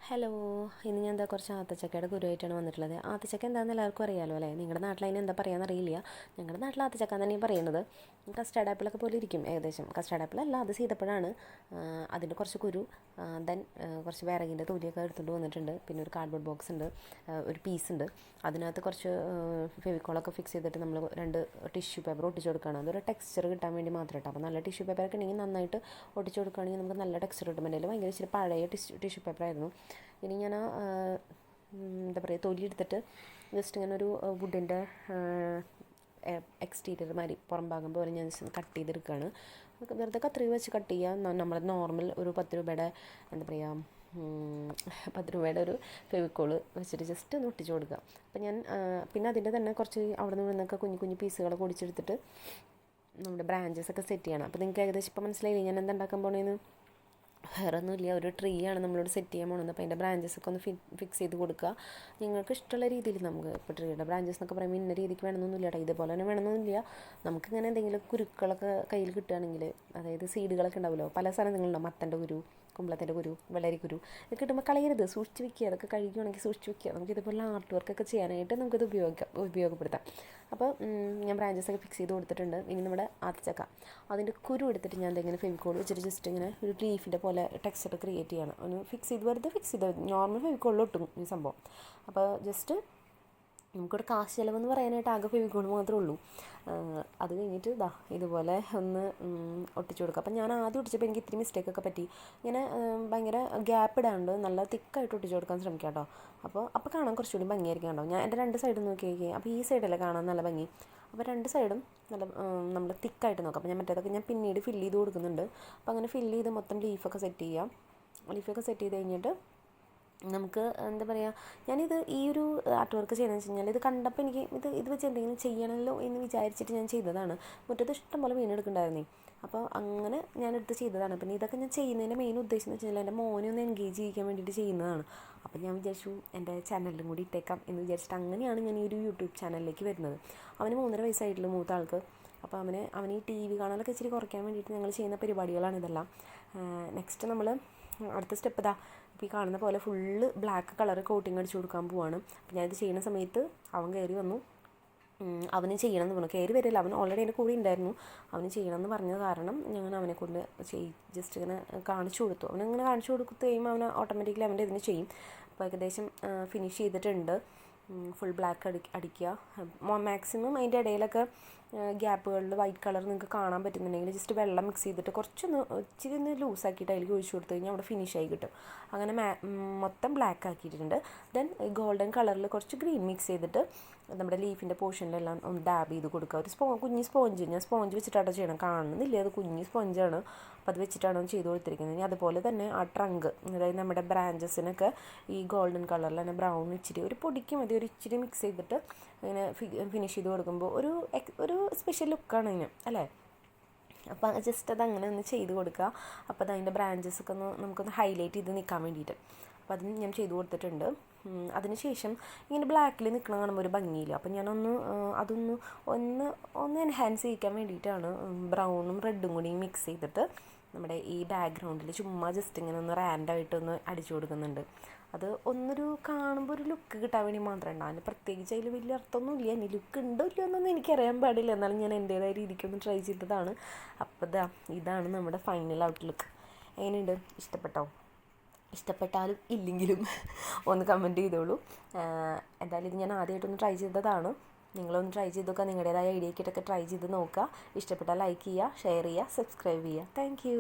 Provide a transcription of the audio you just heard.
Hello, ഇന്ന് ഞാൻ എന്താ കുറച്ച് ആത്തച്ചക്കയുടെ കുരുവായിട്ടാണ് വന്നിട്ടുള്ളത്. ആത്തച്ചക്ക എന്താണെന്ന് എല്ലാവർക്കും അറിയാമല്ലോ അല്ലേ? നിങ്ങളുടെ നാട്ടിൽ അതിന് എന്താ പറയുക അറിയില്ല. ഞങ്ങളുടെ നാട്ടിൽ ആത്തച്ചക്ക തന്നെയാണ് പറയുന്നത്. കസ്റ്റാർഡ് ആപ്പിളൊക്കെ പോലെ ഇരിക്കും ഏകദേശം. കസ്റ്റാർഡ് ആപ്പിൾ അല്ല, അത് സീതപ്പഴമാണ്. അതിൻ്റെ കുറച്ച് കുരു, ദെൻ കുറച്ച് വിറകിൻ്റെ തൊലിയൊക്കെ എടുത്തുകൊണ്ട് വന്നിട്ടുണ്ട്. പിന്നെ ഒരു കാർഡ്ബോർഡ് ബോക്സ് ഉണ്ട്, ഒരു പീസ് ഉണ്ട്. അതിനകത്ത് കുറച്ച് ഫെവിക്കോളൊക്കെ ഫിക്സ് ചെയ്തിട്ട് നമ്മൾ 2 ടിഷ്യൂ പേപ്പർ ഒട്ടിച്ച് കൊടുക്കുകയാണ്. അതൊരു ടെക്സ്ചർ കിട്ടാൻ വേണ്ടി മാത്രം കേട്ടോ. അപ്പോൾ നല്ല ടിഷ്യൂ പേപ്പറൊക്കെ ഉണ്ടെങ്കിൽ നന്നായിട്ട് ഒട്ടിച്ച് കൊടുക്കുകയാണെങ്കിൽ നമുക്ക് നല്ല ടെക്സ്ചർ കിട്ടും. എൻ്റെ ഭയങ്കര ഇച്ചിരി പഴയ ടിഷ്യൂ പേപ്പറായിരുന്നു. ഇനി ഞാൻ എന്താ പറയുക, തൊലി എടുത്തിട്ട് ജസ്റ്റ് ഇങ്ങനെ ഒരു വുഡിൻ്റെ എക്സ്റ്റീരിയർ മാതിരി പുറം ഭാഗം പോലെ ഞാൻ ജസ്റ്റ് കട്ട് ചെയ്തെടുക്കുകയാണ്. വെറുതെ കത്രിക വെച്ച് കട്ട് ചെയ്യുക. നമ്മൾ നോർമൽ ഒരു 10 രൂപയുടെ എന്താ പറയുക 10 രൂപയുടെ ഒരു ഫെവിക്കോള് വെച്ചിട്ട് ജസ്റ്റ് ഒന്ന് ഒട്ടിച്ച് കൊടുക്കുക. അപ്പം ഞാൻ പിന്നെ അതിൻ്റെ തന്നെ കുറച്ച് അവിടെ നിന്ന് നിന്നൊക്കെ കുഞ്ഞു കുഞ്ഞു പീസുകളൊക്കെ ഒടിച്ചെടുത്തിട്ട് നമ്മുടെ ബ്രാഞ്ചസൊക്കെ സെറ്റ് ചെയ്യണം. അപ്പോൾ നിങ്ങൾക്ക് ഏകദേശം ഇപ്പോൾ മനസ്സിലായില്ലേ ഞാൻ എന്താ ഉണ്ടാക്കാൻ പോണേന്ന്? വേറെ ഒന്നുമില്ല, ഒരു ട്രീ ആണ് നമ്മളോട് സെറ്റ് ചെയ്യാൻ പോകുന്നത്. അപ്പോൾ അതിൻ്റെ ബ്രാഞ്ചസൊക്കെ ഒന്ന് ഫിക്സ് ചെയ്ത് കൊടുക്കുക. നിങ്ങൾക്ക് ഇഷ്ടമുള്ള രീതിയിൽ. നമുക്ക് ഇപ്പോൾ ട്രീയുടെ ബ്രാഞ്ചസ് എന്നൊക്കെ പറയുമ്പോൾ ഇന്ന രീതിക്ക് വേണമെന്നൊന്നുമില്ല കേട്ടോ, ഇതേപോലെ തന്നെ വേണമെന്നൊന്നുമില്ല. നമുക്കിങ്ങനെ എന്തെങ്കിലും കുരുക്കളൊക്കെ കയ്യിൽ കിട്ടുകയാണെങ്കിൽ, അതായത് സീഡുകളൊക്കെ ഉണ്ടാവുമല്ലോ, പല സാധനങ്ങളുണ്ടാവും, മത്തൻ്റെ കുരു, കുമ്പളത്തിൻ്റെ കുരു, വെള്ളരിക്കുരു, ഇത് കിട്ടുമ്പോൾ കളയരുത്, സൂക്ഷിച്ച് വെക്കുക. അതൊക്കെ കഴുകുകയാണെങ്കിൽ സൂക്ഷിച്ച് വെക്കുക. നമുക്ക് ഇതുപോലെ ആർട്ട് വർക്കൊക്കെ ചെയ്യാനായിട്ട് നമുക്കിത് ഉപയോഗപ്പെടുത്താം. അപ്പോൾ ഞാൻ ബ്രാഞ്ചസൊക്കെ ഫിക്സ് ചെയ്ത് കൊടുത്തിട്ടുണ്ട്. ഇനി നമ്മുടെ ആത്തച്ചക്ക, അതിൻ്റെ കുരു എടുത്തിട്ട് ഞാൻ എന്തെങ്കിലും ഫെവിക്കോൾ വെച്ചിട്ട് ജസ്റ്റ് ഇങ്ങനെ ഒരു ലീഫിൻ്റെ പോലെ ടെക്സ്ചർ ക്രിയേറ്റ് ചെയ്യണം. ഒന്ന് വെറുതെ ഫിക്സ് ചെയ്ത് നോർമൽ ഫെവിക്കോളിൽ ഒട്ടും ഈ സംഭവം. അപ്പോൾ ജസ്റ്റ് നമുക്കിവിടെ കാശ് ചിലവെന്ന് പറയാനായിട്ട് ആകെ ഫെവിക്കോൾ മാത്രമേ ഉള്ളൂ. അത് കഴിഞ്ഞിട്ട് ഇതുപോലെ ഒന്ന് ഒട്ടിച്ചു കൊടുക്കുക. അപ്പം ഞാൻ ആദ്യം ഒട്ടിച്ചപ്പോൾ എനിക്ക് ഇത്തിരി മിസ്റ്റേക്കൊക്കെ പറ്റി. ഇങ്ങനെ ഭയങ്കര ഗ്യാപ്പ് ഇടാണ്ട് നല്ല തിക്കായിട്ട് ഒട്ടിച്ചു കൊടുക്കാൻ ശ്രമിക്കാം കേട്ടോ. അപ്പോൾ കാണാൻ കുറച്ചുകൂടി ഭംഗിയായിരിക്കും കേട്ടോ. ഞാൻ എൻ്റെ 2 സൈഡും നോക്കി. അപ്പോൾ ഈ സൈഡല്ലേ കാണാൻ നല്ല ഭംഗി. അപ്പോൾ 2 സൈഡും നല്ല നമ്മൾ തിക്കായിട്ട് നോക്കാം. അപ്പോൾ ഞാൻ മറ്റേതൊക്കെ ഞാൻ പിന്നീട് ഫില്ല് ചെയ്ത് കൊടുക്കുന്നുണ്ട്. അപ്പോൾ അങ്ങനെ ഫില്ല് ചെയ്ത് മൊത്തം ലീഫൊക്കെ സെറ്റ് ചെയ്യാം. ലീഫൊക്കെ സെറ്റ് ചെയ്ത് കഴിഞ്ഞിട്ട് നമുക്ക് എന്താ പറയുക, ഞാനിത് ഈ ഒരു ആർട്ട് വർക്ക് ചെയ്യുന്നതെന്ന് വെച്ച് കഴിഞ്ഞാൽ ഇത് കണ്ടപ്പോൾ എനിക്ക് ഇത് വെച്ച് എന്തെങ്കിലും ചെയ്യണമല്ലോ എന്ന് വിചാരിച്ചിട്ട് ഞാൻ ചെയ്തതാണ്. മുറ്റത്ത് ഇഷ്ടംപോലെ മീനെടുക്കുന്നുണ്ടായിരുന്നേ. അപ്പോൾ അങ്ങനെ ഞാനെടുത്ത് ചെയ്തതാണ്. പിന്നെ ഇതൊക്കെ ഞാൻ ചെയ്യുന്നതിൻ്റെ മെയിൻ ഉദ്ദേശം എന്ന് വെച്ച് കഴിഞ്ഞാൽ എൻ്റെ മോനെ ഒന്ന് എൻഗേജ് ചെയ്യിക്കാൻ വേണ്ടിയിട്ട് ചെയ്യുന്നതാണ്. അപ്പോൾ ഞാൻ വിചാരിച്ചു എൻ്റെ ചാനലിലും കൂടി ഇട്ടേക്കാം എന്ന് വിചാരിച്ചിട്ട് അങ്ങനെയാണ് ഞാൻ ഈ ഒരു യൂട്യൂബ് ചാനലിലേക്ക് വരുന്നത്. അവന് 3.5 വയസ്സായിട്ടുള്ളൂ മൂത്ത ആൾക്ക്. അപ്പോൾ അവന് ഈ TV കാണാനൊക്കെ ഇച്ചിരി കുറയ്ക്കാൻ വേണ്ടിയിട്ട് ഞങ്ങൾ ചെയ്യുന്ന പരിപാടികളാണ് ഇതെല്ലാം. നെക്സ്റ്റ് നമ്മൾ അടുത്ത സ്റ്റെപ്പ് ഇപ്പോൾ ഈ കാണുന്ന പോലെ ഫുള്ള് ബ്ലാക്ക് കളർ കോട്ടിങ് അടിച്ചു കൊടുക്കാൻ പോവാണ്. അപ്പോൾ ഞാനിത് ചെയ്യുന്ന സമയത്ത് അവൻ കയറി വന്നു. അവന് ചെയ്യണമെന്ന് പറഞ്ഞു. കയറി വരില്ല, അവൻ ഓൾറെഡി എൻ്റെ കൂടെ ഉണ്ടായിരുന്നു. അവന് ചെയ്യണമെന്ന് പറഞ്ഞ കാരണം ഞാൻ അവനെ കൊണ്ട് ജസ്റ്റ് ഇങ്ങനെ കാണിച്ചു കൊടുത്തു. അവനിങ്ങനെ കാണിച്ചു കൊടുത്ത് കഴിയുമ്പോൾ അവൻ ഓട്ടോമാറ്റിക്കലി അവൻ്റെ ഇതിന് ചെയ്യും. അപ്പോൾ ഏകദേശം ഫിനിഷ് ചെയ്തിട്ടുണ്ട്. ഫുൾ ബ്ലാക്ക് അടിക്കുക. മാക്സിമം അതിൻ്റെ ഇടയിലൊക്കെ ഗ്യാപ്പുകളിൽ വൈറ്റ് കളർ നിങ്ങൾക്ക് കാണാൻ പറ്റുന്നുണ്ടെങ്കിൽ ജസ്റ്റ് വെള്ളം മിക്സ് ചെയ്തിട്ട് ഇച്ചിരി ഒന്ന് ലൂസാക്കിയിട്ട് അതിലേക്ക് ഒഴിച്ചു കൊടുത്തു കഴിഞ്ഞാൽ അവിടെ ഫിനിഷായി കിട്ടും. അങ്ങനെ മൊത്തം ബ്ലാക്ക് ആക്കിയിട്ടുണ്ട്. ദെൻ ഗോൾഡൻ കളറിൽ കുറച്ച് ഗ്രീൻ മിക്സ് ചെയ്തിട്ട് നമ്മുടെ ലീഫിൻ്റെ പോർഷനിലെല്ലാം ഒന്ന് ഡാബ് ചെയ്ത് കൊടുക്കുക. ഒരു കുഞ്ഞ് സ്പോഞ്ച്, ഞാൻ സ്പോഞ്ച് വെച്ചിട്ടാണ് ചെയ്യണം. കാണുന്നില്ല, അത് കുഞ്ഞ് സ്പോഞ്ചാണ്. അപ്പോൾ അത് വെച്ചിട്ടാണ് ചെയ്ത് കൊടുത്തിരിക്കുന്നത്. ഇനി അതുപോലെ തന്നെ ആ ട്രങ്ക്, അതായത് നമ്മുടെ ബ്രാഞ്ചസിനൊക്കെ ഈ ഗോൾഡൻ കളറിൽ തന്നെ ബ്രൗൺ ഇച്ചിരി ഒരു പൊടിക്ക് മതി, ഒരു ഇച്ചിരി മിക്സ് ചെയ്തിട്ട് ഇങ്ങനെ ഫിനിഷ് ചെയ്ത് കൊടുക്കുമ്പോൾ ഒരു സ്പെഷ്യൽ ലുക്കാണ് അതിന് അല്ലേ. അപ്പോൾ ജസ്റ്റ് അത് അങ്ങനെ ഒന്ന് ചെയ്ത് കൊടുക്കുക. അപ്പോൾ അതിൻ്റെ ബ്രാഞ്ചസൊക്കെ നമുക്കൊന്ന് ഹൈലൈറ്റ് ചെയ്ത് നിൽക്കാൻ വേണ്ടിയിട്ട്. അപ്പോൾ അതിന് ഞാൻ ചെയ്ത് കൊടുത്തിട്ടുണ്ട്. അതിനുശേഷം ഇങ്ങനെ ബ്ലാക്കിൽ നിൽക്കണം കാണുമ്പോൾ ഒരു ഭംഗിയില്ല. അപ്പം ഞാനൊന്ന് ഒന്ന് എൻഹാൻസ് ചെയ്യിക്കാൻ വേണ്ടിയിട്ടാണ് ബ്രൗണും റെഡും കൂടി മിക്സ് ചെയ്തിട്ട് നമ്മുടെ ഈ ബാക്ക്ഗ്രൗണ്ടിൽ ചുമ്മാ ജസ്റ്റ് ഇങ്ങനെ ഒന്ന് റാൻഡായിട്ടൊന്ന് അടിച്ചു കൊടുക്കുന്നുണ്ട്. അത് ഒന്നൊരു കാണുമ്പോൾ ഒരു ലുക്ക് കിട്ടാൻ വേണ്ടി മാത്രമേ ഉണ്ടാവും. അതിന് പ്രത്യേകിച്ച് അതിൽ വലിയ അർത്ഥമൊന്നുമില്ല. ഇനി ലുക്ക് ഉണ്ടോ ഇല്ലയോ എന്നൊന്നും എനിക്കറിയാൻ പാടില്ല. എന്നാലും ഞാൻ എൻ്റേതായ രീതിക്കൊന്ന് ട്രൈ ചെയ്തതാണ്. അപ്പോൾ ഇതാണ് നമ്മുടെ ഫൈനൽ ഔട്ട്ലുക്ക്. എങ്ങനെയുണ്ട്? ഇഷ്ടപ്പെട്ടോ? ഇഷ്ടപ്പെട്ടാലും ഇല്ലെങ്കിലും ഒന്ന് കമൻറ്റ് ചെയ്തോളൂ. എന്തായാലും ഇത് ഞാൻ ആദ്യമായിട്ടൊന്ന് ട്രൈ ചെയ്തതാണ്. നിങ്ങളൊന്ന് ട്രൈ ചെയ്ത് നോക്കുക. നിങ്ങളുടേതായ ഐഡിയയ്ക്കിട്ടൊക്കെ ട്രൈ ചെയ്ത് നോക്കുക. ഇഷ്ടപ്പെട്ടാൽ ലൈക്ക് ചെയ്യുക, ഷെയർ ചെയ്യുക, സബ്സ്ക്രൈബ് ചെയ്യുക. Thank you.